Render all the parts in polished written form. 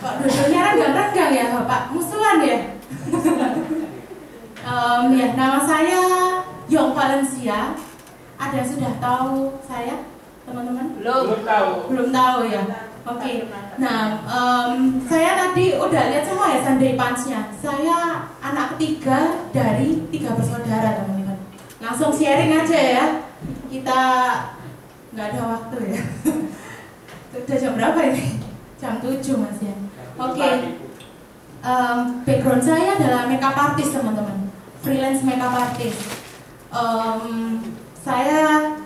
Kok duduknya renggang-renggang ya Bapak? Musuhan ya? Ya, nama saya Yong Valencia. Ada yang sudah tahu saya? teman-teman? Belum tahu. Belum tahu ya. Oke. Nah, saya tadi udah lihat semua ya Sunday Punch-nya. Saya anak ketiga dari 3 bersaudara, teman-teman. Langsung sharing aja ya. Kita nggak ada waktu ya. Udah jam berapa ini? Jam 7 Mas ya. Oke. Background saya adalah makeup artist, teman-teman. Freelance makeup artist. Saya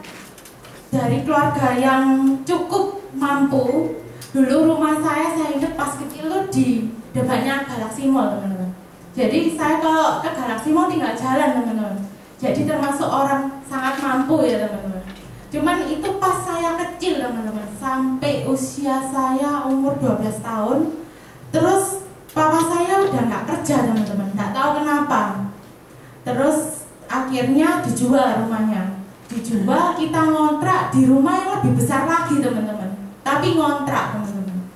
dari keluarga yang cukup mampu. Dulu rumah saya ingat pas kecil tuh di depannya Galaxy Mall, teman-teman. Jadi saya kalau ke Galaxy Mall tinggal jalan, teman-teman. Jadi termasuk orang sangat mampu ya, teman-teman. Cuman itu pas saya kecil, teman-teman. Sampai usia saya umur 12 tahun. Terus papa saya udah nggak kerja, teman-teman. Nggak tahu kenapa. Terus akhirnya dijual rumahnya. Dijual, kita ngontrak di rumah yang lebih besar lagi, teman-teman. Tapi ngontrak, teman-teman.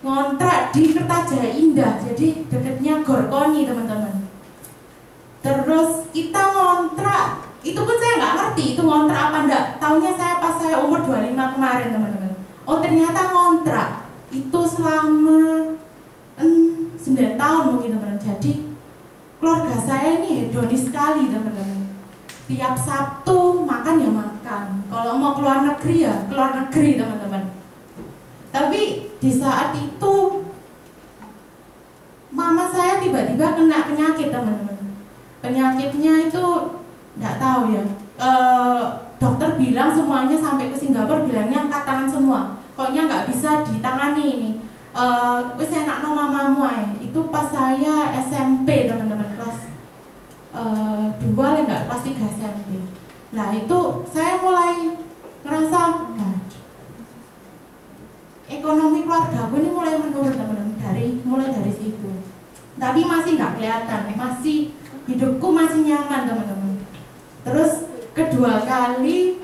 Ngontrak di Kertajaya Indah, jadi dekatnya Gorkoni, teman-teman. Terus kita ngontrak, itu pun saya nggak ngerti itu ngontrak apa enggak. Taunya saya pas saya umur 25 kemarin, teman-teman. Oh ternyata ngontrak itu selama 9 tahun mungkin, teman-teman. Jadi keluarga saya ini hedonis sekali, teman-teman. Tiap Sabtu makan ya makan. Kalau mau keluar negeri ya keluar negeri, teman-teman. Tapi di saat itu mama saya tiba-tiba kena penyakit, teman-teman. Penyakitnya itu nggak tahu ya. Dokter bilang semuanya sampai ke Singapura bilangnya angkat tangan semua. Pokoknya nggak bisa ditangani ini. Wes enak no mamamu ae. Itu pas saya SMP, teman-teman, kelas 2 lah, nggak, kelas 3 SMP. Nah itu saya mulai ngerasa ekonomi keluarga aku ini mulai menurun, teman-teman. Mulai dari situ. Tapi masih nggak kelihatan, masih hidupku masih nyaman, teman-teman. Terus kedua kali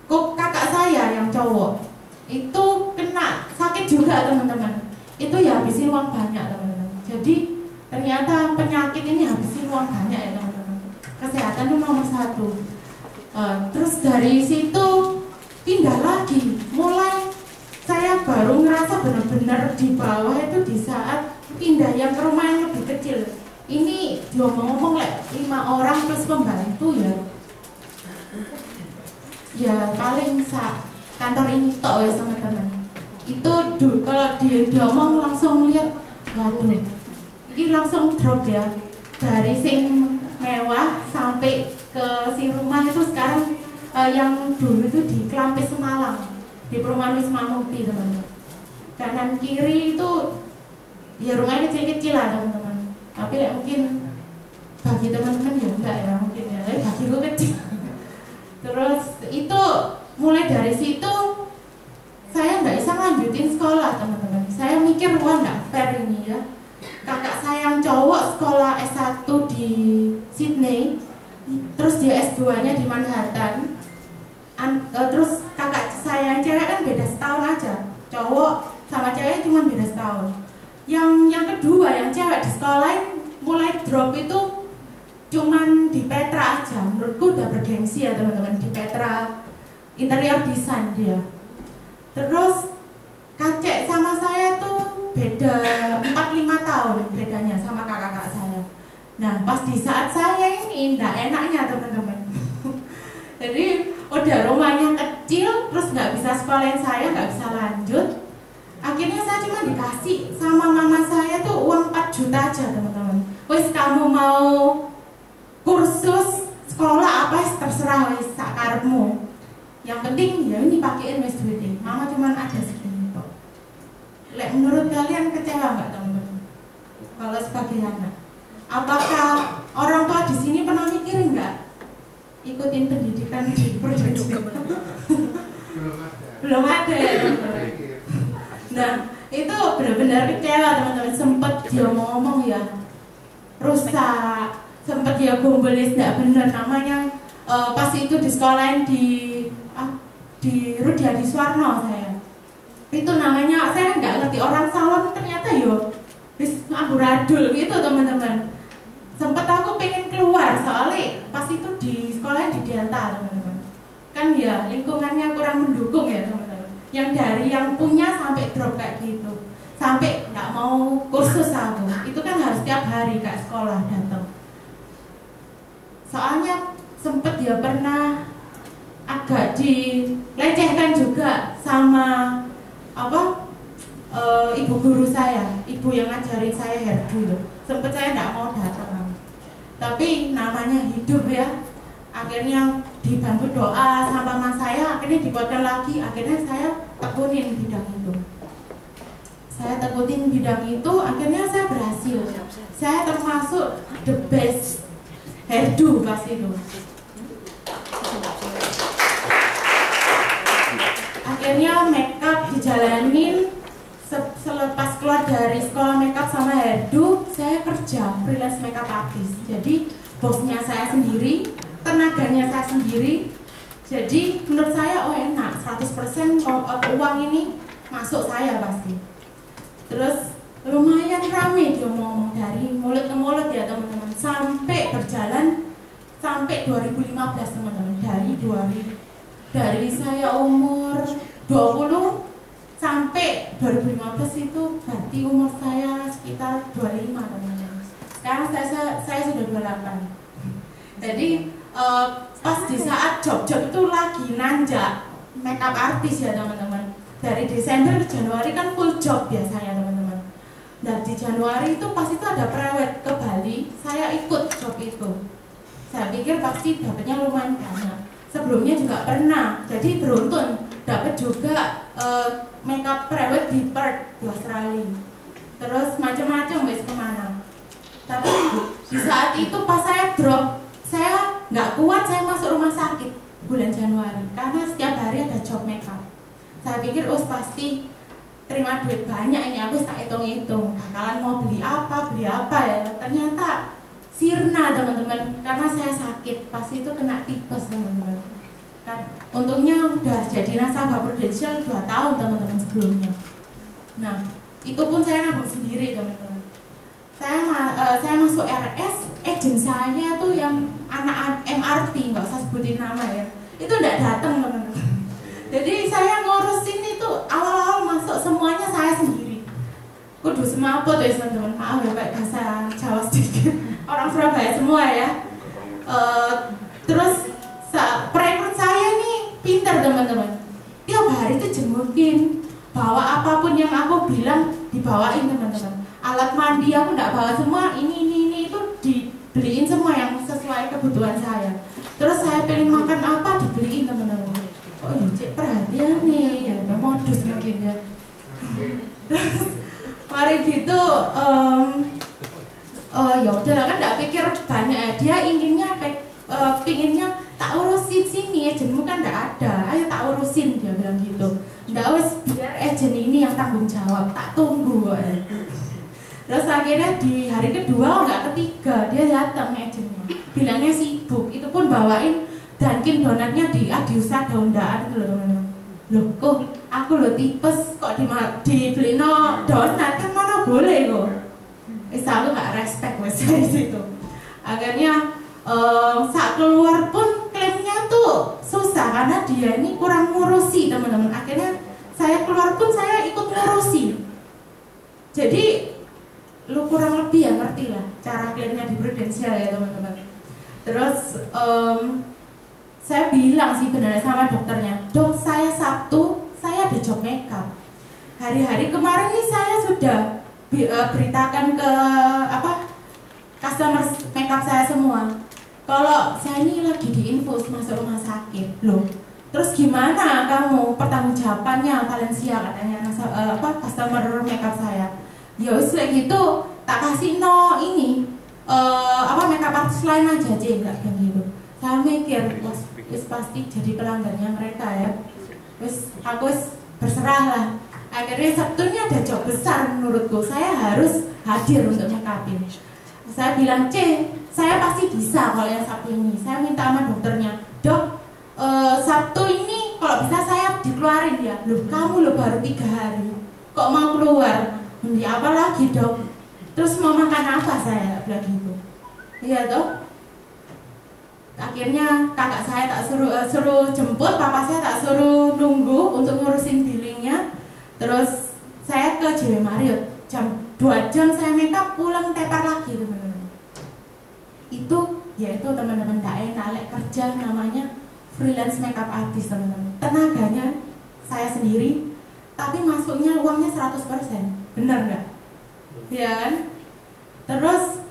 kok kakak saya yang cowok itu kena sakit juga, teman-teman. Itu ya habisin uang banyak, teman-teman. Jadi ternyata penyakit ini habisin uang banyak ya, teman-teman. Kesehatan itu nomor 1. Terus dari situ pindah lagi. Mulai saya baru ngerasa benar-benar di bawah itu di saat pindah yang ke rumah yang lebih kecil. Ini diomong-omong 5 orang plus pembantu ya. Ya paling kantor ini tok ya, teman-teman. Itu kalau diomong langsung lihat, waduh, ini langsung drop ya. Dari sing mewah sampai ke si rumah itu sekarang yang dulu itu di Klampis Semalang, di perumahan Wisma Mukti, teman-teman. Kanan kiri itu ya rumahnya kecil-kecil lah, teman-teman. Tapi mungkin bagi teman-teman ya enggak ya, mungkin ya, tapi bagi gue kecil. Terus itu mulai dari situ saya nggak bisa lanjutin sekolah, teman-teman. Saya mikir wah nggak fair ini ya. Kakak saya yang cowok sekolah S1 di Sydney, terus dia S2-nya di Manhattan. Terus kakak saya yang cewek kan beda setahun aja. Cowok sama cewek cuma beda setahun. Yang kedua yang cewek di sekolah mulai drop itu cuman di Petra aja. Menurutku udah bergengsi ya, teman-teman, di Petra interior design dia. Terus kakek sama saya tuh beda 4-5 tahun bedanya sama kakak-kakak saya. Nah pas di saat saya ini nggak enaknya, teman-teman. Jadi udah rumahnya kecil, terus nggak bisa sekolahin saya, nggak bisa lanjut. Akhirnya saya cuma dikasih sama mama saya tuh uang 4 juta aja, teman-teman. Wes kamu mau kursus sekolah apa terserah, wes sakarepmu. Yang penting ya ini pakaiin wes duitnya. Mama cuma ada segini kok. Menurut kalian kecewa nggak, teman-teman? Kalau sebagai anak, apakah orang tua di sini pernah mikir nggak ikutin pendidikan di perjodohan? Belum ada ya, teman-teman. Nah itu benar-benar kecewa, teman-teman. Sempet dia ngomong ya rusak, sempet dia gombelis nggak bener namanya. Pas itu di sekolahin di Rudyadi Suwarno saya. Itu namanya saya nggak ngerti, orang salon ternyata yo bis amburadul gitu, teman-teman. Sempet aku pengen keluar soalnya pas itu di sekolah di Delta, teman-teman. Kan memang ya lingkungannya kurang mendukung ya teman-teman. Yang dari yang punya sampai drop kayak gitu, sampai nggak mau kursus aku. Itu kan harus tiap hari ke sekolah datang. Soalnya sempet ya pernah agak dilecehkan juga sama ibu guru saya, ibu yang ngajarin saya herdu. Sempet saya nggak mau datang, tapi namanya hidup ya. Akhirnya dibantu doa sama mas saya, akhirnya dikuatkan lagi. Akhirnya saya tekunin bidang itu. Akhirnya saya berhasil. Saya termasuk the best herdu pas itu. Akhirnya makeup dijalanin. Selepas keluar dari sekolah makeup sama herdu, saya kerja freelance makeup artist. Jadi bosnya saya sendiri, tenaganya saya sendiri. Jadi menurut saya enak, 100% uang ini masuk saya pasti. Terus lumayan rame dia ngomong dari mulut ke mulut ya teman-teman, sampai berjalan sampai 2015 teman-teman. Dari saya umur 20 sampai 2015 itu berarti umur saya sekitar 25 teman-teman. Sekarang saya sudah 28. Jadi pas di saat job-job itu lagi nanjak makeup artist ya teman-teman. Dari Desember ke Januari kan full job biasanya teman-teman. Dan di Januari itu pas itu ada prewed ke Bali, saya ikut job itu. Saya pikir pasti dapatnya lumayan banyak. Sebelumnya juga pernah, jadi beruntun dapat juga makeup prewed di Perth di Australia. Terus macam-macam wes kemana. Tapi di saat itu pas saya drop, saya nggak kuat, saya masuk rumah sakit bulan Januari karena setiap hari ada job makeup. Saya pikir pasti terima duit banyak ini, aku tak hitung-hitung bakalan mau beli apa ya. Ternyata sirna teman-teman, karena saya sakit pas itu kena tipes teman-teman. Untungnya udah jadi nasabah Prudential 2 tahun teman-teman sebelumnya. Nah itu pun saya nabung sendiri teman-teman. Saya masuk RS, agent saya tuh yang anak MRT, nggak usah sebutin nama ya, itu nggak datang teman-teman. Jadi saya ngurusin itu awal-awal masuk semuanya saya sendiri. Kudu semaput ya teman-teman, maaf ya pakai bahasa Jawa sedikit. Orang Surabaya semua ya. Terus perekrut saya nih pintar teman-teman. Tiap hari itu jengukin, bawa apapun yang aku bilang dibawain teman-teman. Alat mandi aku nggak bawa semua, ini itu dibeliin semua yang sesuai kebutuhan saya. Terus saya pengen makan apa dibeliin teman-teman. Oh iya cek perhatian nih, ya udah modus mungkin ya. Mari gitu, ya udah kan nggak pikir banyak ya. Dia pinginnya tak urusin sini, agentmu kan nggak ada, ayo tak urusin, dia bilang gitu. Nggak wes biar agent ini yang tanggung jawab, tak tunggu. Terus akhirnya di hari kedua nggak ketiga dia datang agentnya, bilangnya sibuk, itu pun bawain Dunkin donatnya di Adiusa daun-daun gitu loh teman-teman. Loh kok aku lo tipes kok dibeli no donat kan mana boleh kok. Selalu nggak respect wes dari situ. Akhirnya saat keluar pun klaimnya tuh susah karena dia ini kurang ngurusi teman-teman. Akhirnya saya keluar pun saya ikut ngurusi. Jadi lu kurang lebih ya ngerti lah cara klaimnya di Prudential ya teman-teman. Terus saya bilang sih benar sama dokternya, dok saya Sabtu saya ada job makeup. Hari-hari kemarin nih saya sudah beritakan ke customer makeup saya semua. Kalau saya ini lagi diinfus masuk rumah sakit, loh. Terus gimana kamu pertanggungjawabannya Valencia katanya customer makeup saya. Ya wis gitu tak kasih makeup artist lain aja enggak kayak gitu. Saya mikir wis pasti jadi pelanggannya mereka ya. Aku berserah lah. Akhirnya Sabtunya ada job besar menurutku. Saya harus hadir untuk makeupin. Saya bilang saya pasti bisa kalau yang Sabtu ini. Saya minta sama dokternya, dok Sabtu ini kalau bisa saya dikeluarin ya. Loh kamu lo baru 3 hari kok mau keluar? Ya apa lagi dok? Terus mau makan apa saya bilang gitu. Iya dok. akhirnya kakak saya tak suruh jemput, papa saya tak suruh nunggu untuk ngurusin billingnya. Terus saya ke JW Marriott, 2 jam saya makeup, pulang tepar lagi teman-teman. Itu yaitu teman-teman gak enak kerja namanya freelance makeup artist teman-teman. Tenaganya saya sendiri, tapi masuknya uangnya 100%, benar nggak? Ya kan? Terus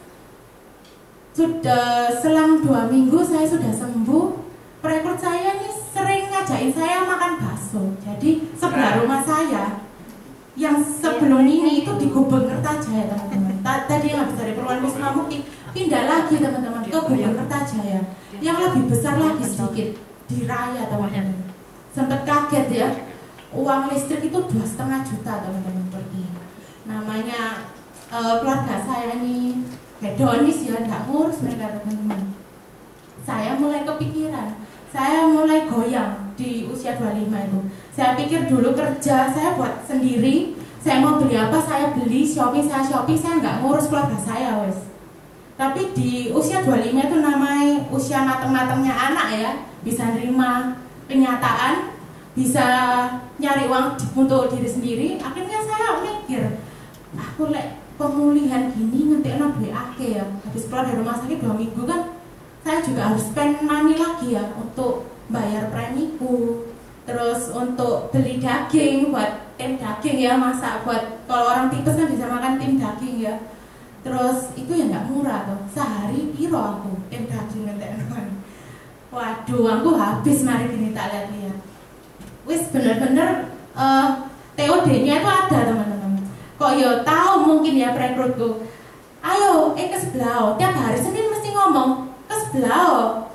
sudah selang 2 minggu saya sudah sembuh. Perekrut saya ini sering ngajakin saya makan bakso. Jadi sebelah rumah saya yang sebelum ini itu di Gubeng Kertajaya teman-teman. Tadi yang habis dari Purwan Wisma Mukti pindah lagi teman-teman ke Gubeng Kertajaya yang lebih besar lagi sedikit di Raya teman-teman. Sempat kaget ya, uang listrik itu 2,5 juta teman-teman pergi. Namanya keluarga saya ini hedonis ya, nggak ngurus mereka teman-teman. Saya mulai kepikiran, saya mulai goyang di usia 25 itu. Saya pikir dulu kerja, saya buat sendiri, saya mau beli apa saya beli, shopping, saya nggak ngurus keluarga saya wes. Tapi di usia 25 itu namanya usia mateng-matengnya anak ya, bisa nerima kenyataan, bisa nyari uang untuk diri sendiri. Akhirnya saya mikir, aku pemulihan gini ngetekno duit akeh ya. Habis keluar dari rumah sakit 2 minggu kan, saya juga harus spend money lagi ya untuk bayar premiku, terus untuk beli daging buat tim daging ya, masak buat kalau orang tipes kan bisa makan tim daging ya. Terus itu ya nggak murah tuh, sehari piro aku tim daging ngetekno. Waduh, aku habis mari gini tak lihat-lihat. Wis bener-bener TOD-nya itu ada teman-teman. Kok ya tahu mungkin ya perekrutku. Ayo, ke sebelah. Tiap hari Senin mesti ngomong ke sebelah.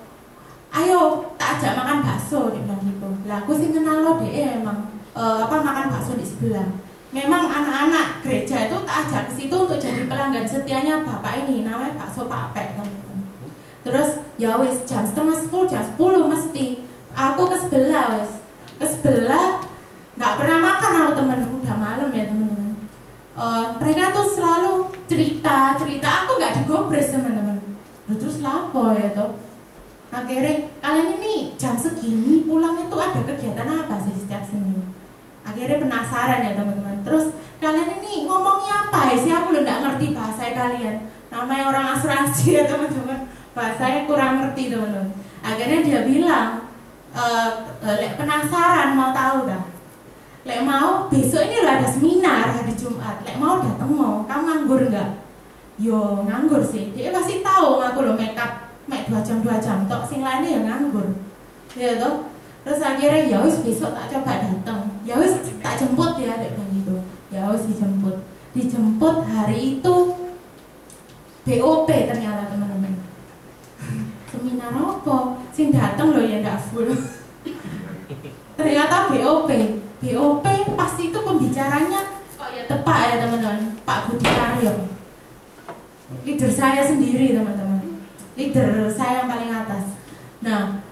Ayo, tak ajak makan bakso dia bilang gitu. Lah aku sih kenal lo deh emang makan bakso di sebelah. Memang anak-anak gereja itu tak ajak ke situ untuk jadi pelanggan setianya bapak ini namanya bakso Pak Pek teman-teman. Terus ya wis jam 9:30, jam 10 mesti aku ke sebelah wis. Ke sebelah nggak pernah makan aku temen, udah malam ya teman-teman. Mereka tuh selalu cerita aku nggak digobres teman-teman. Terus lapo ya toh. Akhirnya kalian ini jam segini pulang itu ada kegiatan apa sih setiap Senin? Akhirnya penasaran ya teman-teman. Terus kalian ini ngomongnya apa ya sih? Aku udah nggak ngerti bahasa kalian. Namanya orang asuransi ya teman-teman. Bahasanya kurang ngerti teman-teman. Akhirnya dia bilang, penasaran mau tahu dah. Lek mau besok ini ada seminar hari Jumat. Lek mau datang mau. Kamu nganggur nggak? Yo nganggur sih. Dia pasti tahu aku lo makeup 2 jam tok. Sing lainnya ya nganggur. Ya toh. Terus akhirnya ya wis besok tak coba datang. Ya wis tak jemput ya dek gitu. Ya wis dijemput hari itu BOP ternyata teman-teman. Seminar apa? Sing datang loh ya nggak full. Ternyata BOP pasti itu pembicaranya kok ya tepat ya teman-teman. Pak Budi Karyo, leader saya sendiri teman-teman, leader saya yang paling atas. Nah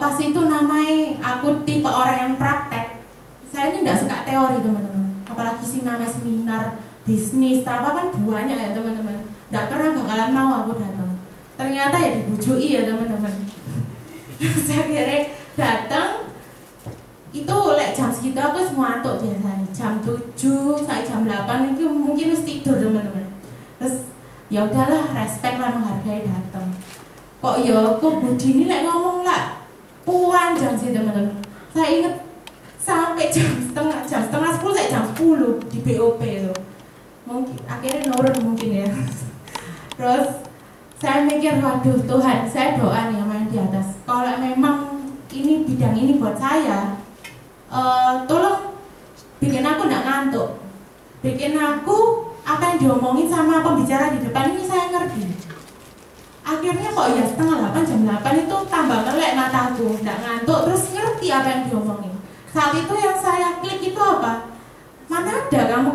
pas itu namanya aku tipe orang yang praktek. Saya ini nggak suka teori teman-teman, apalagi sih namanya seminar bisnis apa kan banyak ya teman-teman. Nggak pernah bakalan mau aku datang. Ternyata ya dibujui ya teman-teman. Saya kira datang itu jam segitu aku semua ngantuk biasanya. Jam 7 sampai jam 8 itu mungkin harus tidur teman-teman. Terus ya udahlah, respect lah, menghargai datang. Kok ya kok Budi ini ngomong lah panjang sih teman-teman. Saya ingat sampai jam setengah 10 saya jam 10 di BOP itu. Mungkin akhirnya nurun mungkin ya. Terus saya mikir, waduh Tuhan, saya doa nih sama yang di atas. Kalau memang ini bidang ini buat saya, tolong bikin aku nggak ngantuk. Bikin aku apa yang diomongin sama pembicara di depan ini saya ngerti. Akhirnya kok ya setengah 8, jam 8 itu tambah melek mataku, nggak ngantuk, terus ngerti apa yang diomongin. Saat itu yang saya klik itu apa? Mana ada kamu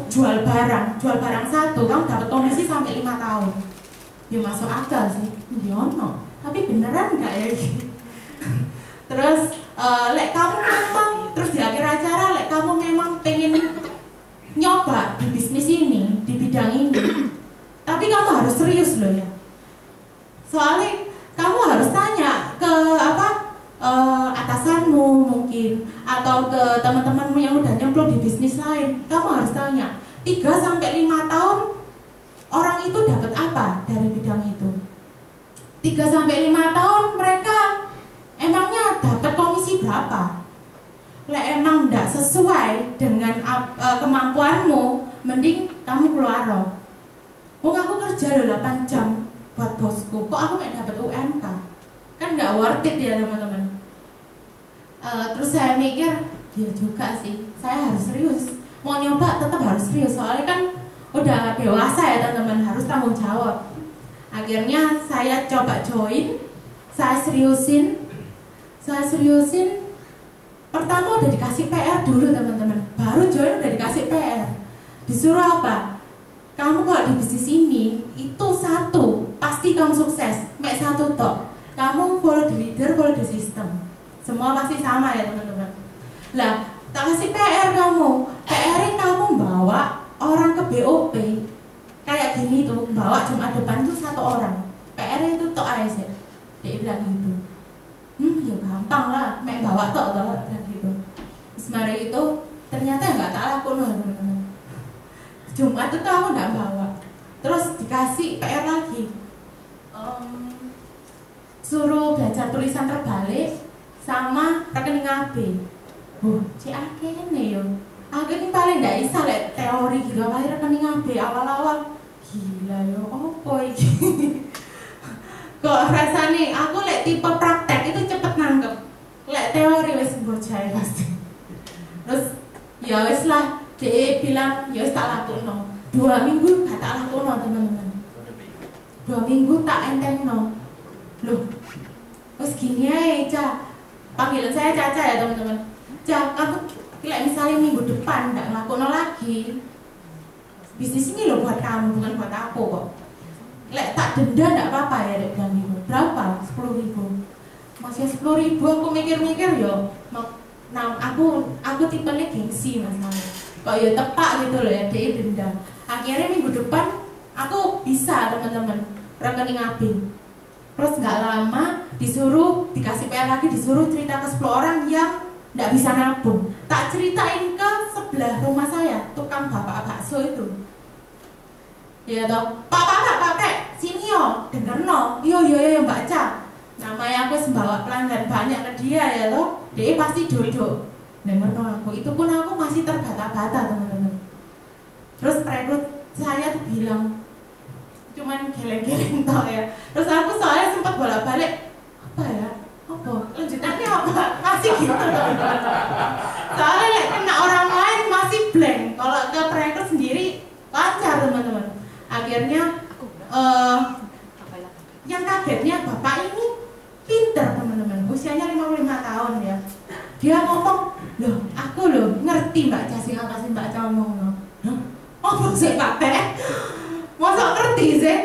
jual barang satu, kamu dapat komisi sampai 5 tahun. Ya masuk akal sih, Diono. Tapi beneran nggak ya? Terus, lek kamu memang, terus di akhir acara, lek kamu memang pengen nyoba di bisnis ini, di bidang ini, tapi kamu harus serius loh ya. Soalnya atau ke teman-temanmu yang udah nyemplung di bisnis lain, kamu harus tanya 3-5 tahun orang itu dapat apa dari bidang itu. 3-5 tahun mereka emangnya dapat komisi berapa? Emang tidak sesuai dengan kemampuanmu, mending kamu keluar loh. Aku kerja 8 jam buat bosku, kok aku nggak dapat UMK? Kan nggak worth it ya teman-teman. Terus saya mikir, ya juga sih, saya harus serius. Mau nyoba tetap harus serius, soalnya kan udah dewasa ya teman-teman, harus tanggung jawab. Akhirnya saya coba join, saya seriusin. Pertama udah dikasih PR dulu teman-teman, baru join udah dikasih PR. Disuruh apa? Kamu kalau di bisnis ini itu satu, pasti kamu sukses. Mek satu tok. Kamu follow the leader, follow the system. Semua pasti sama ya teman-teman. Lah, tak kasih PR kamu. PR-nya kamu bawa orang ke BOP. Kayak gini tuh, bawa Jumat depan tuh 1 orang. PR-nya itu tok aja sih. Dia bilang gitu. Ya gampang lah, mek bawa tok bilang gitu. Semari itu ternyata nggak tak laku loh teman-teman. Jumat itu aku nggak bawa. Terus dikasih PR lagi, suruh belajar tulisan terbalik sama rekening AB. Cik nih yo. Aku ini paling nggak bisa teori gitu, paling rekening AB awal-awal. Gila yo, apa ini? Kok rasanya aku tipe praktek itu cepet nangkep. Teori wes bocah pasti. Terus ya wes lah, dia bilang ya wes tak lakuno. 2 minggu gak tak lakuno teman-teman. 2 minggu tak entengno. Loh, wes gini aja, Ca. Panggilan saya Caca ya teman-teman. Ca, aku misalnya minggu depan gak lakuno lagi. Bisnis ini loh buat kamu, bukan buat aku kok. Tak denda gak apa-apa ya, dia bilang gitu. Berapa? 10.000. Masih 10.000, aku mikir-mikir yo. Nah, aku tipenya gengsi masalahnya. Kok ya tepak gitu loh ya, dia denda. Akhirnya minggu depan aku bisa teman-teman rekening AB. Terus nggak lama dikasih PR lagi, disuruh cerita ke 10 orang yang nggak bisa nabung. Tak ceritain ke sebelah rumah saya, tukang bapak bakso itu. Ya toh, Pak, sini yo, denger no, yo Mbak Ca. Namanya aku sembawa pelanggan banyak ke dia ya toh, dia pasti duduk. Denger no aku, itu pun aku masih terbata-bata teman-teman. Terus rekrut saya tuh bilang, cuman geleng-geleng toh ya. Terus aku soalnya sempat bolak-balik, lanjutannya apa? Masih gitu teman-teman. Soalnya kena orang lain masih blank, kalau ke rekrut sendiri lancar teman-teman. Akhirnya yang kagetnya bapak ini pinter teman-teman, usianya 55 tahun ya. Dia ngomong, loh aku ngerti Mbak Ca, sing kasih Mbak Ca ngomong. Oh sih Pak Teh, masa ngerti sih?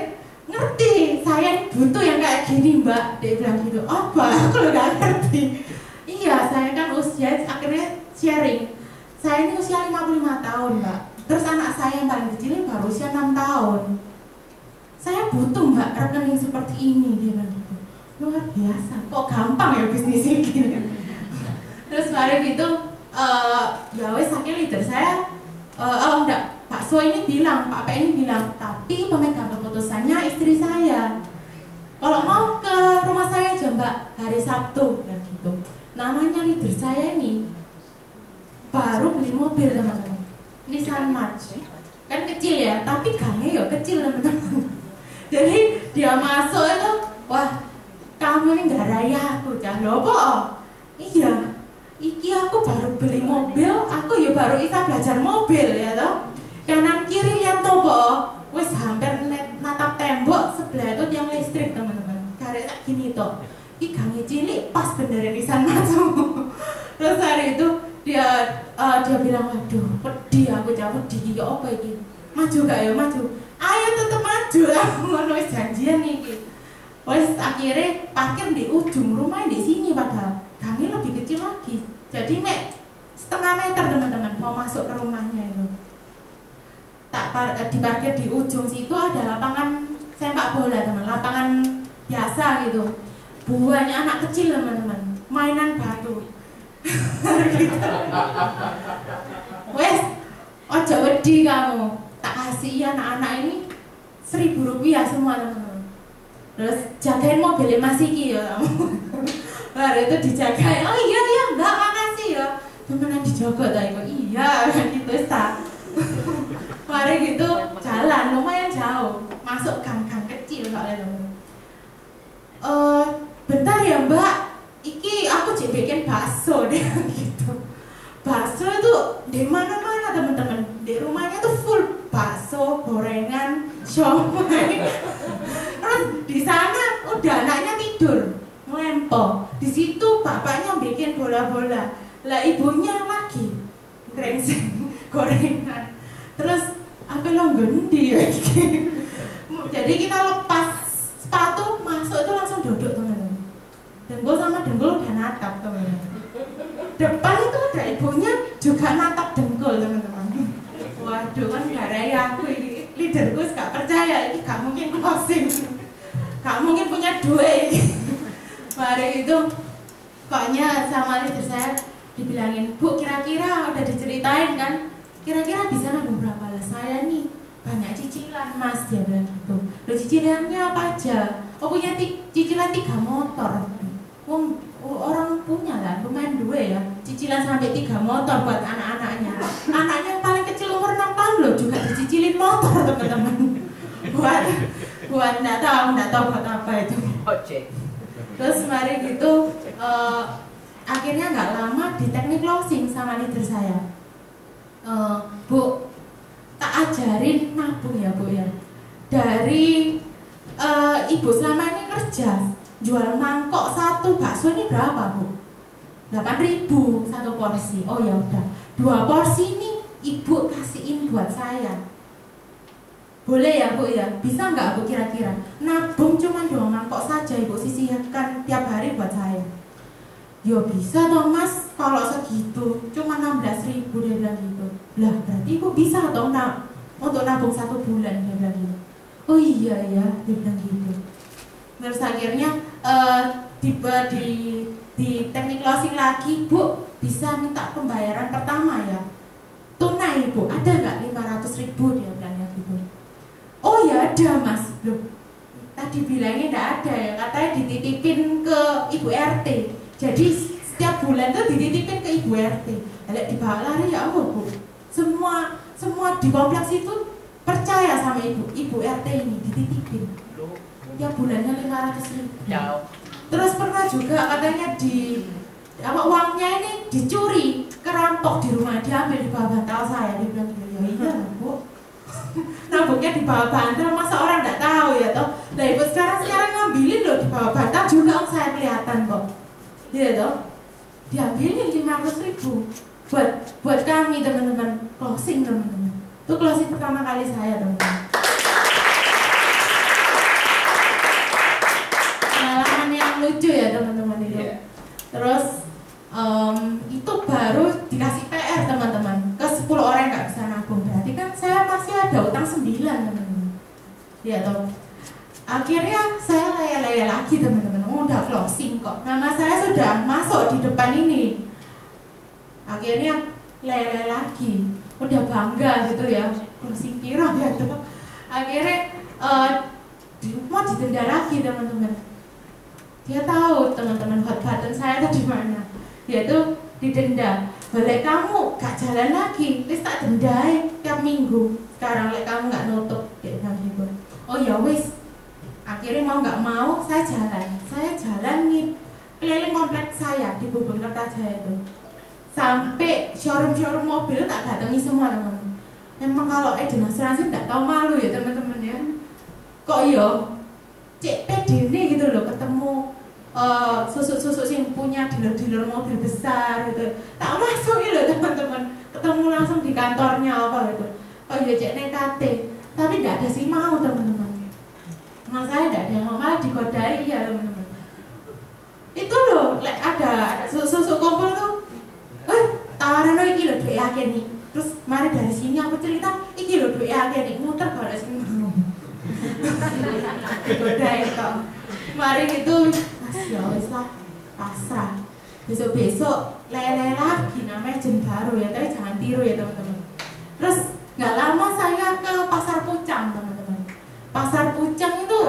Ngerti, saya butuh yang kayak gini Mbak. Dia bilang gitu, apa? Aku gak ngerti. Iya, saya kan usia, akhirnya sharing. Saya ini usia 55 tahun Mbak. Terus anak saya yang paling kecil baru usia 6 tahun. Saya butuh Mbak rekening seperti ini, dia bilang gitu. Luar biasa, kok gampang ya bisnis ini. Terus hari itu ya wes akhirnya leader saya enggak, Pak So ini bilang, Pak P ini bilang, tapi pemegang keputusannya istri saya. Kalau mau ke rumah saya aja Mbak, hari Sabtu ya gitu. Namanya leader saya ini baru beli mobil teman-teman, Nissan March, kan kecil ya, tapi gangnya ya kecil teman-teman. Jadi dia masuk itu, wah kamu ini gak raya aku, jangan lupa. Iya, iki aku baru beli mobil, aku ya baru bisa belajar mobil ya toh. Kanan kiri lihat toh, wes hampir natap tembok sebelah itu yang listrik teman-teman. Karena gini toh, iki gangnya cilik pas beneran Nissan March. Terus hari itu dia bilang, waduh pedih aku jawab pedih ya apa ini, maju gak ya maju, ayo tetep maju lah, ngono wis janjian nih. Wes akhirnya parkir di ujung rumah di sini, padahal gangnya lebih kecil lagi, jadi setengah meter teman-teman mau masuk ke rumahnya itu. Diparkir di ujung situ ada lapangan sepak bola teman, lapangan biasa gitu, banyak anak kecil teman-teman, mainan batu. Gitu. Wes, ojo wedi kamu, tak kasih anak-anak ini 1.000 rupiah semua teman-teman. Terus jagain mobilnya Mas Iki ya kamu. Baru itu dijagain, oh iya mbak makasih ya. Temenan dijogo tak ikut, iya gitu tak. Mari gitu jalan lumayan jauh, masuk gang-gang kecil soalnya teman. Bentar ya mbak, iki aku jadi bikin bakso deh gitu. Bakso itu di mana-mana teman-teman, di rumahnya tuh full bakso, gorengan, siomay. Terus di sana udah anaknya tidur, ngelempong. Di situ bapaknya bikin bola-bola, lah ibunya lagi grengseng gorengan. Terus apa lo gendi ya? Jadi kita lepas sepatu masuk itu langsung duduk teman-teman. Dengkul sama dengkul udah natap teman-teman. Depan itu ada ibunya juga natap dengkul teman-teman. Waduh kan garai aku ini leaderku gak percaya ini gak mungkin closing, gak mungkin punya duit. Mari itu pokoknya sama leader saya dibilangin, Bu kira-kira udah diceritain kan, kira-kira bisa nabung berapa lah? Saya nih banyak cicilan mas, dia bilang gitu. Loh cicilannya apa aja? Oh punya cicilan 3 motor. Orang punya lah, lumayan duit ya. Cicilan sampai 3 motor buat anak-anaknya. Anaknya yang paling kecil umur 6 tahun loh juga dicicilin motor teman-teman. Buat nggak tahu buat apa itu. Terus mari gitu akhirnya nggak lama di teknik closing sama leader saya. Bu, tak ajarin nabung ya Bu ya. Dari ibu selama ini kerja jual mangkok satu bakso ini berapa Bu? 8.000 satu porsi. Oh ya udah, 2 porsi ini ibu kasihin buat saya. Boleh ya Bu ya? Bisa nggak Bu kira-kira? Nabung cuma 2 mangkok saja ibu sisihkan tiap hari buat saya. Yo bisa dong mas, kalau segitu cuma 16.000 dia bilang gitu. Lah berarti ibu bisa dong untuk nabung 1 bulan dia bilang gitu. Oh iya ya dia bilang gitu. Terus akhirnya di teknik closing lagi, Bu bisa minta pembayaran pertama ya tunai Bu, ada nggak 500.000 dia bilang gitu. Oh ya ada mas. Loh, tadi bilangnya nggak ada ya, katanya dititipin ke ibu RT. Jadi setiap bulan tuh dititipin ke ibu RT. Kalau dibawa lari ya Allah Bu, semua di kompleks itu percaya sama ibu RT ini dititipin. Tiap bulannya 500.000. Terus pernah juga katanya uangnya ini dicuri, kerampok di rumah, diambil di bawah bantal saya. Dia bilang ya iya Bu, nabungnya di bawah bantal, masa orang nggak tahu ya toh. Nah ibu sekarang ngambilin loh di bawah bantal juga saya kelihatan kok. Dia toh diambilin 500.000 buat kami teman-teman closing teman-teman. Itu closing pertama kali saya teman-teman. Pengalaman yang lucu ya teman-teman itu. Terus itu baru dikasih PR teman-teman ke 10 orang yang nggak bisa nabung. Berarti kan saya masih ada utang 9 teman-teman. Ya toh. Akhirnya saya laya-laya lagi teman-teman. Udah closing kok. Nama saya sudah masuk di depan ini. Akhirnya laya-laya lagi. Udah bangga gitu ya. Closing kira ya toh. Akhirnya mau didenda lagi teman-teman. Dia tahu teman-teman hot button saya tuh di mana. Dia tuh didenda. Balik kamu gak jalan lagi, wis tak dendai tiap minggu. Sekarang lek kamu gak nutup, dia bilang gitu. Oh ya wis. Akhirnya mau nggak mau saya jalan nih keliling kompleks saya di Bubeng Kertajaya itu. Sampai showroom mobil tak datangi semua teman-teman. Memang kalau agent asuransi nggak tahu malu ya teman-teman ya. Kok yo cek pede nih gitu loh ketemu susuk yang punya dealer mobil besar gitu. Tak masuk gitu teman-teman. Ketemu langsung di kantornya apa gitu. Oh iya cek nekate, tapi nggak ada sih mau teman-teman. Mas saya tidak ada yang mau, malah digodai ya teman-teman. Itu loh, ada susu kumpul tuh. Tawaran lo iki loh duit akeh nih. Terus mari dari sini aku cerita, iki loh duit akeh nih, muter kalau sini. Digodai kok. Mari gitu, Mas ya wis lah, pasrah. Besok-besok lele lagi, namanya jen baru ya, tapi jangan tiru ya teman-teman. Terus nggak lama saya ke Pasar Pucang teman-teman. Pasar Pucang itu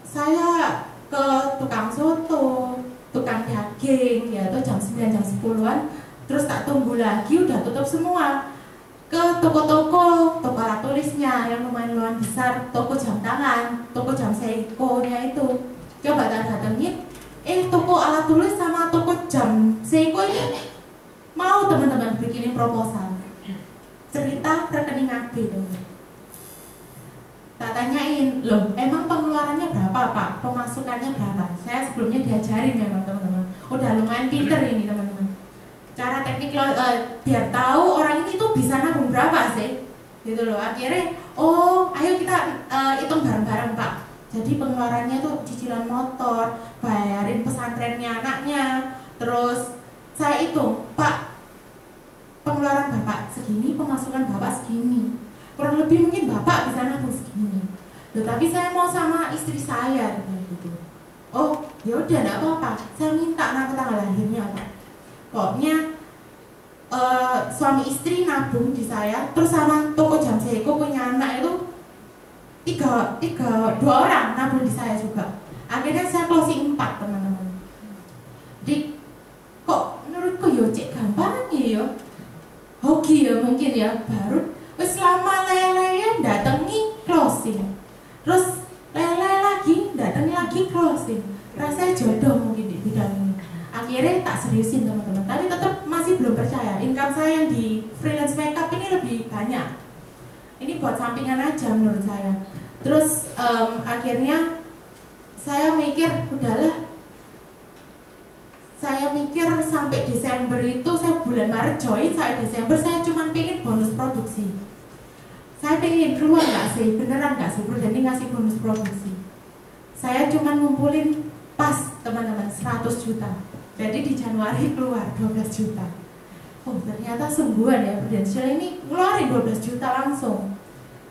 saya ke tukang soto, tukang daging ya, itu jam 9 jam 10-an. Terus tak tunggu lagi, udah tutup semua. Ke toko-toko, toko alat tulisnya yang lumayan besar, toko jam tangan, toko jam Seiko-nya itu. Coba tak datengin, toko alat tulis sama toko jam Seiko ini mau teman-teman bikinin proposal. Cerita rekening AB teman-teman. Tak tanyain, loh emang pengeluarannya berapa Pak? Pemasukannya berapa? Saya sebelumnya diajarin memang teman-teman. Udah lumayan pinter ini teman-teman. Cara teknik biar tahu orang ini tuh bisa nabung berapa sih, gitu loh. Akhirnya, oh ayo kita hitung bareng-bareng Pak. Jadi pengeluarannya tuh cicilan motor, bayarin pesantrennya anaknya. Terus saya hitung, Pak, pengeluaran Bapak segini, pemasukan Bapak segini. Kurang lebih mungkin Bapak bisa nabung segini. Loh, tapi saya mau sama istri saya gitu. Oh, ya udah enggak apa-apa. Saya minta nama tanggal lahirnya Pak. Pokoknya suami istri nabung di saya, terus sama toko jam Seiko punya anak itu dua orang nabung di saya juga. Akhirnya saya closing 4 teman-teman. Jadi kok menurutku yo cek gampang ya, hoki ya mungkin ya, baru wis lama lele datangi closing, terus lele lagi datangi lagi closing. Rasanya jodoh mungkin di bidang ini. Akhirnya tak seriusin teman-teman, tapi tetap masih belum percaya. Income saya yang di freelance makeup ini lebih banyak. Ini buat sampingan aja menurut saya. Terus akhirnya saya mikir, udahlah. Saya mikir sampai Desember itu, saya bulan Maret join, sampai Desember saya cuma pengen bonus produksi. Saya pengen keluar nggak sih, beneran nggak sih, Bro Dani ngasih bonus produksi. Saya cuma ngumpulin pas teman-teman 100 juta. Jadi di Januari keluar 12 juta. Oh ternyata sungguhan ya Prudential ini ngeluarin 12 juta langsung.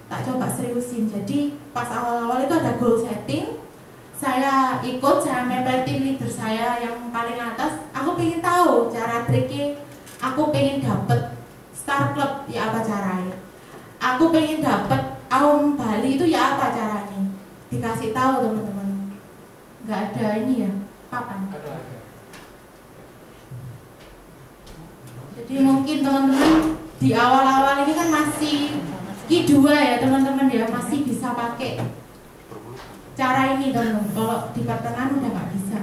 Tak coba seriusin. Jadi pas awal-awal itu ada goal setting. Saya ikut, saya mepet tim leader saya yang paling atas. Aku pengen tahu cara triknya. Aku pengen dapet Star Club ya apa caranya. Aku pengen dapet Aum Bali itu ya apa caranya. Dikasih tahu teman-teman. Nggak ada ini ya papan. Jadi mungkin teman-teman di awal-awal ini kan masih Q2 ya teman-teman ya, masih bisa pakai cara ini teman-teman. Kalau di pertengahan udah nggak bisa.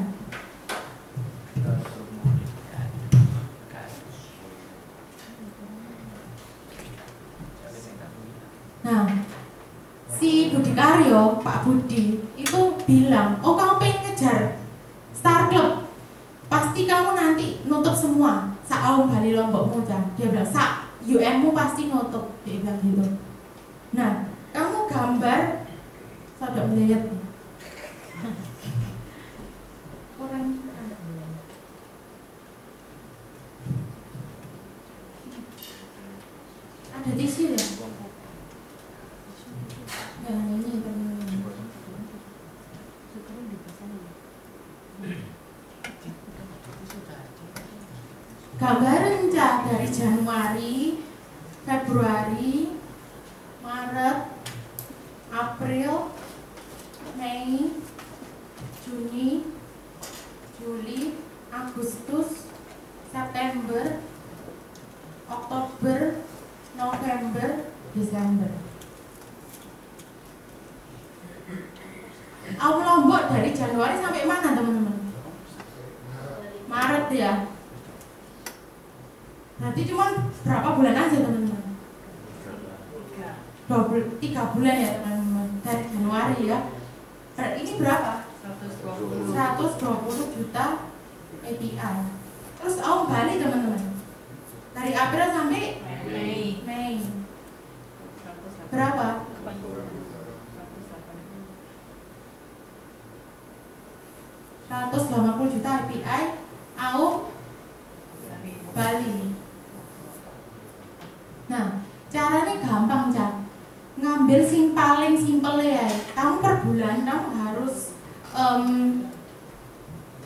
Nah, si Budi Karyo, Pak Budi itu bilang, oh kamu pengen ngejar Star Club, pasti kamu nanti nutup semua. Aum Bali Lombok Muda, dia bilang UM-mu pasti nutup, dia bilang gitu. Nah, kamu gambar, saya udah melihat kurang ada tisu ya? Jangan ini teman-teman. Gambaran dari Januari, Februari, Maret, April, Mei, Juni, Juli, Agustus, September, Oktober, November, Desember. Aum Lombok dari Januari sampai mana teman-teman? Maret ya. Nanti cuma berapa bulan aja teman-teman? 3 bulan ya teman-teman. Dari Januari ya. Ini berapa? 120 juta API. Terus Aum Bali teman-teman. Dari April sampai Mei. Berapa? 180 juta API Aum Bali. Nah, caranya gampang, Cak. Ngambil sing paling simpel ya. Kamu per bulan kamu harus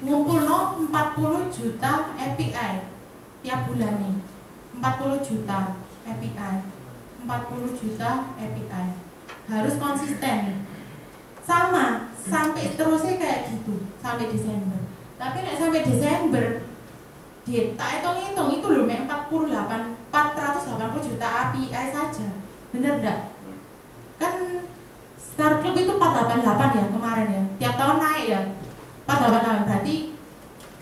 ngumpul 40 juta API. tiap bulan nih 40 juta API, 40 juta API, harus konsisten sama sampai terusnya kayak gitu sampai Desember. Tapi nek sampai Desember tak hitung-hitung itu loh 480 juta API saja, bener enggak? Kan Star Club itu 488 ya kemarin ya, tiap tahun naik ya 488, berarti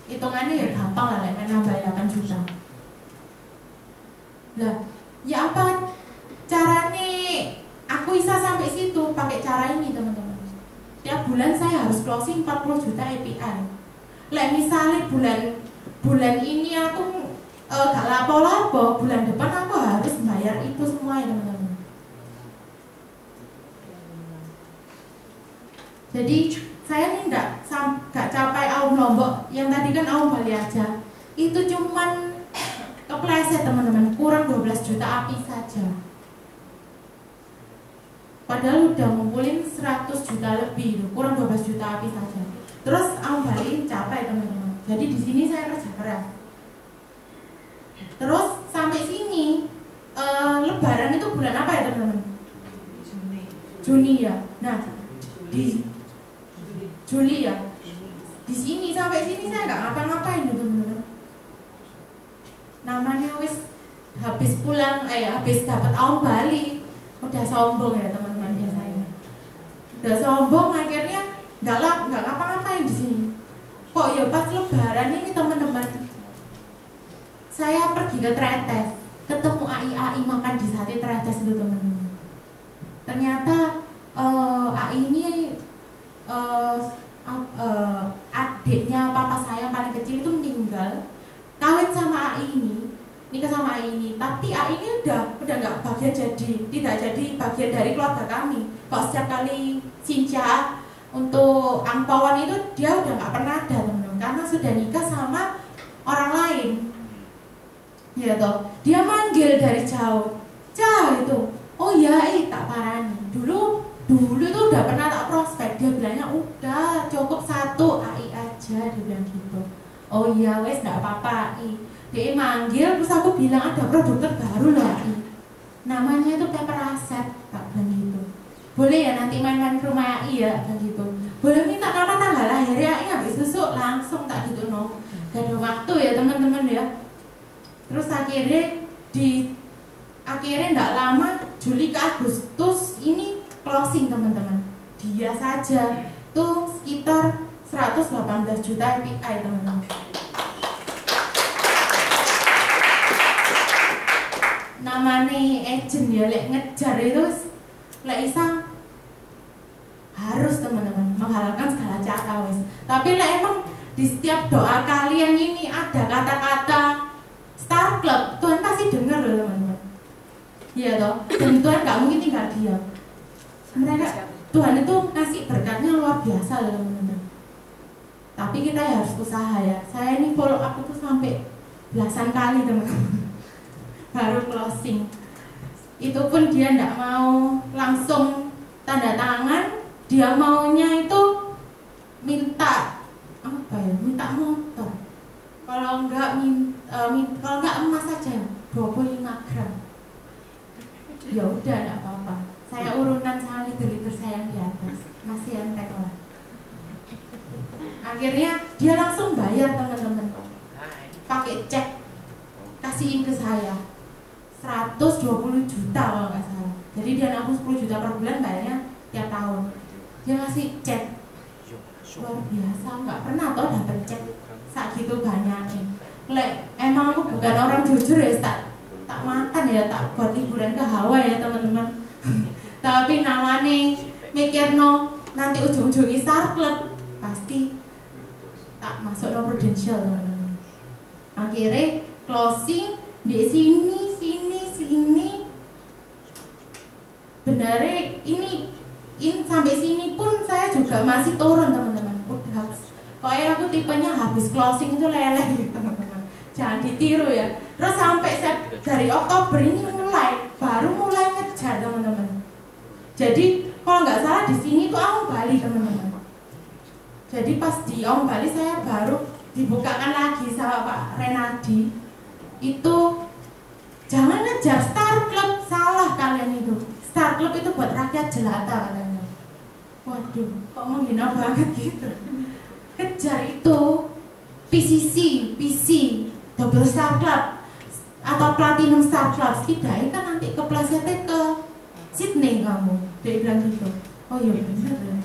hitungannya ya gampang lah, main nambah 8 juta. Lah, ya apa caranya aku bisa sampai situ? Pakai cara ini teman-teman. Tiap bulan saya harus closing 40 juta API. Lah misalnya bulan ini aku gak lapo-lapo, bulan depan aku harus bayar itu semua ya teman-teman. Jadi saya ini gak capai Aum Lombok, yang tadi kan Aum Bali aja. Itu cuman kepleset teman-teman, kurang 12 juta API saja. Padahal udah ngumpulin 100 juta lebih, kurang 12 juta API saja. Terus Aum Bali capai teman-teman. Jadi di sini saya kerja keras. Terus sampai sini Lebaran itu bulan apa ya teman-teman? Juni ya. Nah, di Juli ya. Di sini sampai sini saya nggak ngapa-ngapain teman-teman. Namanya wis habis pulang, habis dapat Aum Bali, udah sombong ya teman-teman biasanya. Udah sombong akhirnya nggak ngapa-ngapain di sini. Kok ya pas Lebaran ini teman-teman, saya pergi ke Tretes, ketemu AI makan di sate Tretes itu teman-teman. Ternyata AI ini adiknya papa saya paling kecil itu meninggal, kawin sama AI ini, nikah sama AI ini. Tapi AI ini udah nggak tidak jadi bagian dari keluarga kami. Kok setiap kali Sinca untuk angpauan itu dia udah nggak pernah ada teman-teman, karena sudah nikah sama orang lain. Ya toh, dia manggil dari jauh, itu, oh ya, tak parani. Dulu tuh udah pernah tak prospek, dia bilangnya udah cukup 1 AI aja, dia bilang gitu. Oh iya wes nggak apa-apa AI. Dia manggil terus aku bilang ada produk terbaru loh AI, namanya itu paper asset, tak bilang gitu. Boleh ya nanti main-main ke rumah AI ya, bilang gitu. Boleh minta nama tanggal lahir AI, habis susuk langsung tak gitu no. Gak ada waktu ya teman-teman ya. Terus akhirnya nggak lama, Juli ke Agustus ini closing teman-teman. Dia saja tuh sekitar 118 juta API teman-teman. Namanya agent ya, lek ngejar itu lek isang harus teman-teman menghalalkan segala cara wes. Tapi lek emang di setiap doa kalian ini ada kata-kata Star Club, Tuhan pasti dengar loh teman-teman. Iya toh, dan Tuhan nggak mungkin tinggal diam. Tuhan itu ngasih berkatnya luar biasa loh teman-teman. Tapi kita ya harus usaha ya. Saya ini follow up itu sampai belasan kali teman-teman, baru closing. Itu pun dia nggak mau langsung tanda tangan, dia maunya itu minta apa ya? Minta motor. Kalau nggak emas saja 25 gram. Ya udah nggak apa-apa. Saya urunan sama liter-liter saya yang di atas, masih entek lah. Akhirnya dia langsung bayar teman-teman, pakai cek, kasihin ke saya 120 juta kalau nggak salah. Jadi dia nabung 10 juta per bulan, bayarnya tiap tahun. Dia ngasih cek, luar biasa, nggak pernah toh dapat cek segitu banyaknya. Lek emang aku bukan orang jujur ya, tak makan ya, tak buat liburan ke Hawaii ya teman-teman. Tapi namanya mikir no nanti ujung-ujungnya Star Club, pasti tak masuk no prudential teman-teman. Akhirnya closing di sini. Benarnya ini sampai sini pun saya juga masih turun teman-teman. Udah, pokoknya aku tipenya habis closing itu leleh gitu teman-teman. Jangan ditiru ya. Terus sampai dari Oktober ini baru mulai ngejar teman-teman. Jadi kalau nggak salah di sini tuh Aum Bali teman-teman. Jadi pas di Aum Bali saya baru dibukakan lagi sama Pak Renadi. itu jangan ngejar Star Club, salah kalian itu. Star Club itu buat rakyat jelata katanya. Waduh, kok menghina banget gitu. Kejar itu PCC, PC, Double Star Club atau Platinum Star Club. Setidaknya kan nanti keplesetnya ke Sydney kamu. Dia bilang gitu. Oh iya bener ya.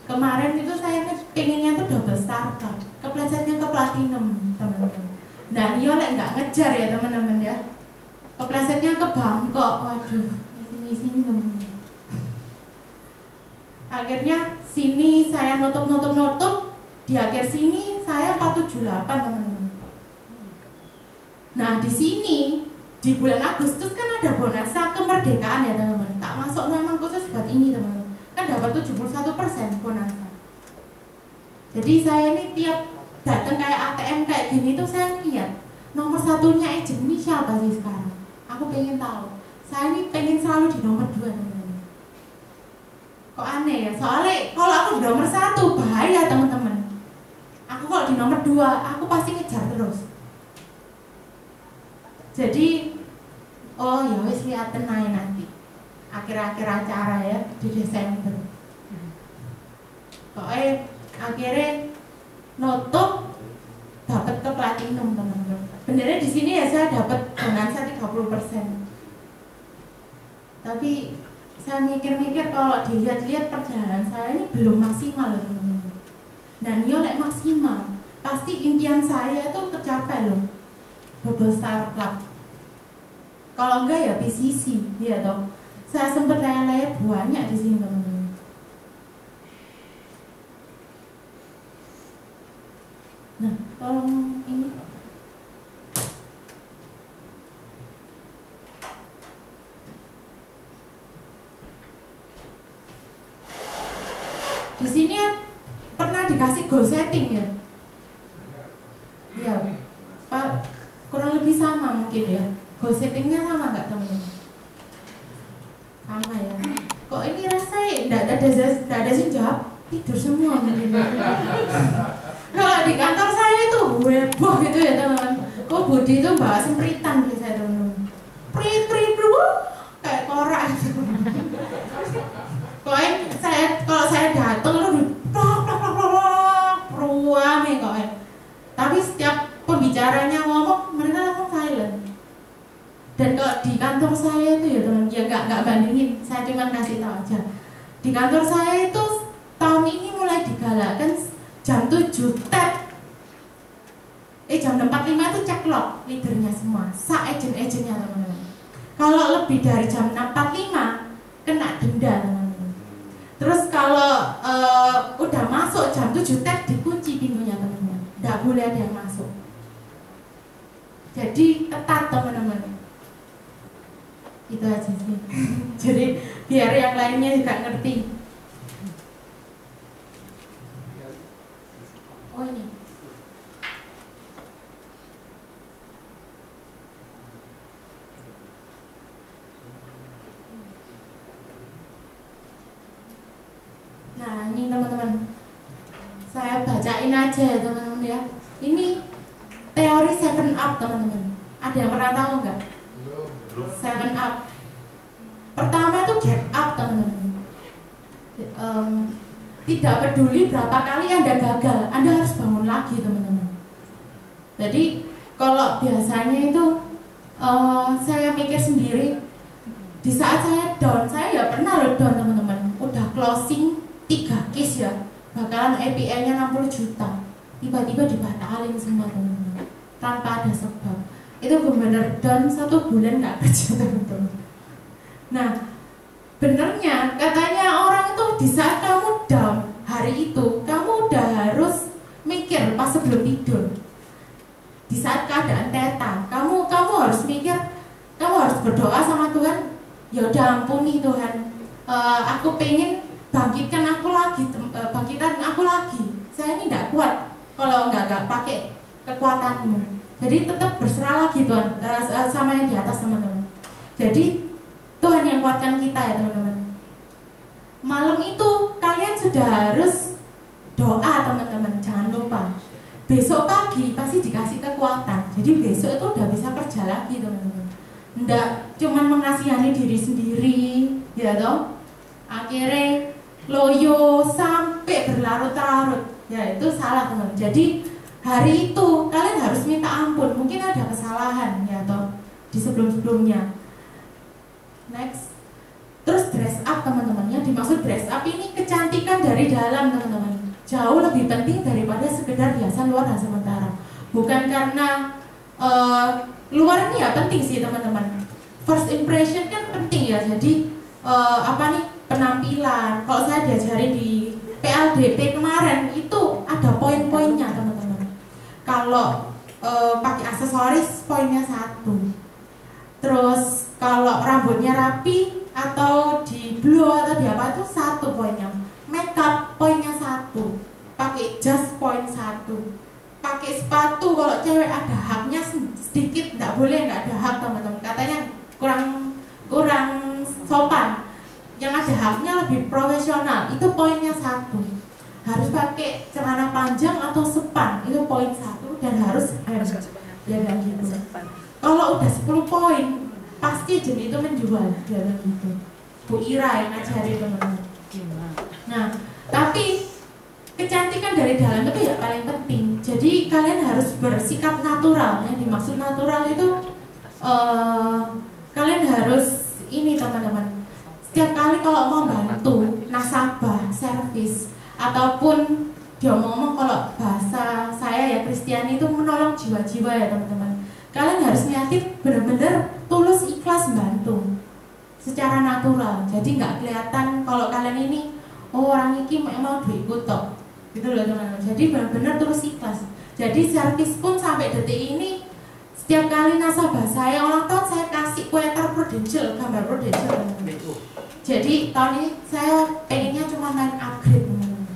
Kemarin itu saya pengennya tuh Double Star Club, keplesetnya ke Platinum teman-teman. Nah dia lek nggak ngejar ya teman-teman ya. Keplesetnya ke Bangkok, waduh, sini teman. Akhirnya sini saya nutup, di akhir sini saya 478 teman-teman. Nah di sini di bulan Agustus kan ada bonasa kemerdekaan ya teman-teman. Tak masuk memang khusus buat ini teman-teman. Kan dapat 71% bonasa. Jadi saya ini tiap datang kayak ATM kayak gini tuh saya lihat nomor satunya agent ini siapa sih sekarang. Aku pengen tahu. Saya ini pengen selalu di nomor 2 teman-teman. Kok aneh ya? Soalnya kalau aku di nomor 1 bahaya teman-teman. Aku kalau di nomor 2 aku pasti ngejar terus. Jadi oh ya wis liatin aja nanti akhir-akhir acara ya di Desember. Pokoknya akhirnya nutup dapat ke Platinum teman-teman. Benernya di sini ya saya dapat bonansa 30%. Tapi saya mikir-mikir kalau dilihat-lihat perjalanan saya ini belum maksimal loh teman-teman. Dan dia lek maksimal, pasti impian saya itu tercapai loh. Double Star Club. Kalau enggak ya PCC, ya toh. Saya sempat lele banyak di sini teman-teman. Nah, tolong ini. Di sini pernah dikasih goal setting ya? Ya, Pak, kurang lebih sama mungkin ya. Goal settingnya sama nggak teman-teman? Sama ya. Kok ini rasanya nggak ada sih jawab, tidur semua mungkin. Kalau di kantor saya itu heboh gitu ya teman-teman. Kok Budi itu bawa sempritan biasanya teman-teman. Prit kayak korak gitu. Pokoknya kalau saya datang itu ruame kok. Tapi setiap pembicaranya ngomong mereka langsung silent. Dan kalau di kantor saya itu ya teman, ya nggak bandingin, saya cuma kasih tahu aja. Di kantor saya itu tahun ini mulai digalakkan jam 7 tap. Jam 4.45 itu cek log leadernya semua, agent-agentnya teman-teman. Kalau lebih dari jam 6.45 kena denda teman-teman. Terus kalau udah masuk jam 7 tap dikunci pintunya teman-teman, nggak boleh ada yang masuk. Jadi ketat teman-teman. Itu aja sih. Jadi biar yang lainnya juga ngerti. Oh ini. Nah ini teman-teman, saya bacain aja ya teman-teman ya. Ini teori 7 up teman-teman. Ada yang pernah tahu nggak? 7 up. Pertama itu get up teman-teman. Tidak peduli berapa kali Anda gagal, Anda harus bangun lagi teman-teman. Jadi kalau biasanya itu saya mikir sendiri, di saat saya down, saya ya pernah loh down teman-teman. Udah closing 3 case ya, bakalan APR-nya 60 juta, tiba-tiba dibatalin semua teman-teman tanpa ada sebab. Itu benar-benar down 1 bulan nggak kerja teman-teman. Nah benernya katanya orang itu di saat kamu down hari itu kamu udah harus mikir pas sebelum tidur. Di saat keadaan teta kamu harus mikir, kamu harus berdoa sama Tuhan. Ya udah ampuni Tuhan, aku pengen bangkitkan aku lagi, bangkitkan aku lagi. Saya ini nggak kuat kalau nggak pakai kekuatanmu. Jadi tetap berserah lagi Tuhan sama yang di atas teman-teman. Jadi Tuhan yang kuatkan kita ya teman-teman. Malam itu kalian sudah harus doa teman-teman, jangan lupa. Besok pagi pasti dikasih kekuatan. Jadi besok itu udah bisa kerja lagi teman-teman. Nggak cuman mengasihani diri sendiri, ya toh. Akhirnya loyo sampai berlarut-larut, ya itu salah teman. Jadi hari itu kalian harus minta ampun. Mungkin ada kesalahan, ya toh, di sebelum-sebelumnya. Next. Terus dress up teman-teman. Yang dimaksud dress up ini kecantikan dari dalam teman-teman. Jauh lebih penting daripada sekedar hiasan luar dan sementara. Bukan karena luar ini ya penting sih teman-teman. First impression kan penting ya. Jadi penampilan. Kalau saya diajarin di PLDP kemarin itu ada poin-poinnya teman-teman. Kalau pakai aksesoris poinnya 1. Terus kalau rambutnya rapi atau di blow atau di apa itu 1 poinnya. Makeup poinnya 1. Pakai jas poin 1. Pakai sepatu kalau cewek ada haknya sedikit, nggak boleh nggak ada hak teman-teman. Katanya kurang sopan. Yang ada haknya lebih profesional. Itu poinnya 1. Harus pakai celana panjang atau sepan. Itu poin 1 dan harus ya gitu. Kalau udah 10 poin pasti jenis itu menjual dalam gitu. Bu Ira yang ngajarin teman-teman. Nah, tapi kecantikan dari dalam itu ya paling penting. Jadi kalian harus bersikap natural. Yang dimaksud natural itu kalian harus ini teman-teman. Setiap kali kalau mau bantu nasabah, servis, ataupun dia ngomong kalau bahasa saya ya Kristiani itu menolong jiwa-jiwa ya teman-teman. Kalian harus niatin benar-benar tulus ikhlas bantu secara natural. Jadi nggak kelihatan kalau kalian ini orang ini mau diikut toh. Gitu loh teman-teman. Jadi benar-benar tulus ikhlas. Jadi servis pun sampai detik ini setiap kali nasabah saya ulang tahun saya kasih kueter Prudential, gambar Prudential teman-teman. Jadi tahun ini saya pengennya cuma main upgrade teman-teman.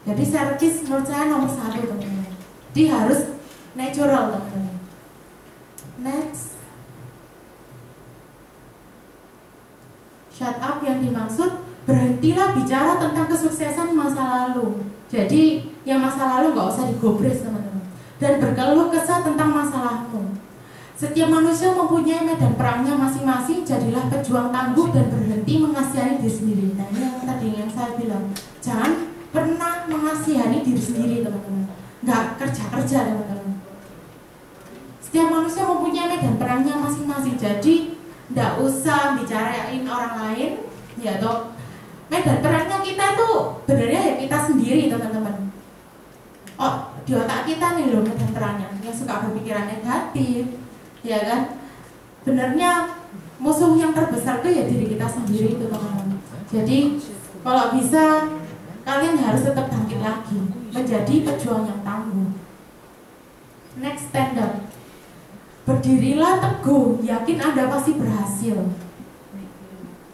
Jadi servis menurut saya nomor 1 teman-teman. Jadi harus natural teman-teman. Next. Shut up yang dimaksud berhentilah bicara tentang kesuksesan masa lalu. Jadi yang masa lalu nggak usah digobres teman-teman. Dan berkeluh kesah tentang masalahmu. Setiap manusia mempunyai medan perangnya masing-masing. Jadilah pejuang tangguh dan berhenti mengasihani diri sendiri. Nah ini yang tadi yang saya bilang, jangan pernah mengasihani diri sendiri teman-teman. Nggak kerja-kerja teman-teman. Setiap manusia mempunyai medan perangnya masing-masing. Jadi nggak usah bicarain orang lain, ya toh. Medan perangnya kita tuh benernya ya kita sendiri teman-teman. Oh, di otak kita nih loh medan perangnya yang suka berpikiran negatif, ya kan? Benernya musuh yang terbesar tuh ya diri kita sendiri itu teman-teman. Jadi kalau bisa kalian harus tetap bangkit lagi menjadi pejuang yang tangguh. Next, stand up. Berdirilah teguh, yakin Anda pasti berhasil.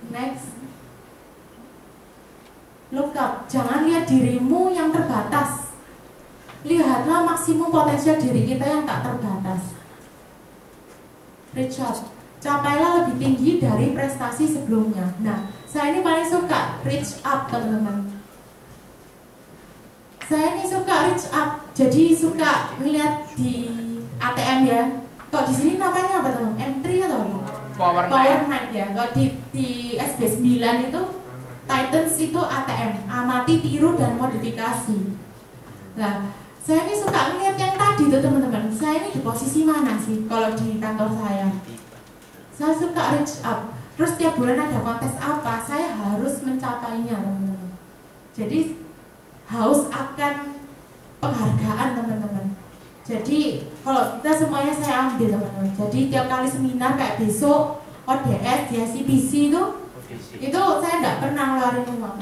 Next. Look up, jangan lihat dirimu yang terbatas. Lihatlah maksimum potensial diri kita yang tak terbatas. Reach up, capailah lebih tinggi dari prestasi sebelumnya. Nah, saya ini paling suka reach up teman-teman. Saya ini suka reach up, jadi suka ngeliat di ATM ya. Kok di sini namanya apa teman? M3 atau apa? Power Night ya. Kalau di SB9 itu Titans itu ATM, amati, tiru dan modifikasi. Nah, saya ini suka ngeliat yang tadi tuh teman-teman. Saya ini di posisi mana sih kalau di kantor saya? Saya suka reach up. Terus tiap bulan ada kontes apa, saya harus mencapainya teman-teman. Jadi haus akan penghargaan teman-teman. Jadi kalau kita semuanya saya ambil teman-teman. Jadi tiap kali seminar kayak besok ODS di ICPC itu saya tidak pernah ngeluarin uang.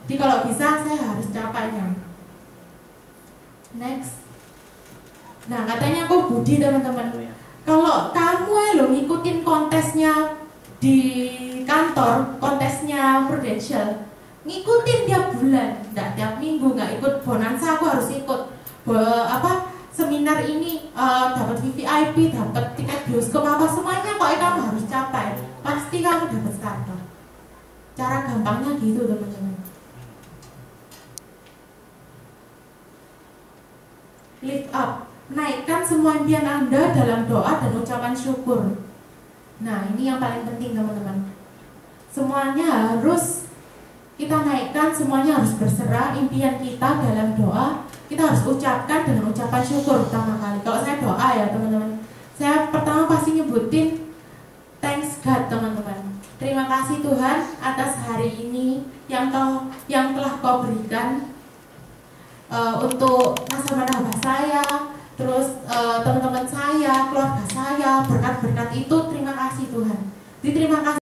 Jadi kalau bisa saya harus capainya. Next. Nah katanya kok Budi teman-teman, kalau kamu lo ngikutin kontesnya di kantor, kontesnya Prudential, ngikutin tiap bulan, nggak tiap minggu, nggak ikut bonanza, aku harus ikut seminar ini, dapat VVIP, dapat tiket bioskop apa semuanya, kok kamu harus capai, pasti kamu dapat starter. Cara gampangnya gitu teman-teman. Lift up, naikkan semua impian Anda dalam doa dan ucapan syukur. Nah, ini yang paling penting teman-teman. Semuanya harus kita naikkan, semuanya harus berserah. Impian kita dalam doa kita harus ucapkan dengan ucapan syukur pertama kali. Kalau saya doa ya teman-teman, saya pertama pasti nyebutin thanks God teman-teman. Terima kasih Tuhan atas hari ini yang telah Kau berikan untuk nasabah-nasabah saya, terus teman-teman saya, keluarga saya, berkat-berkat itu terima kasih Tuhan. Terima kasih.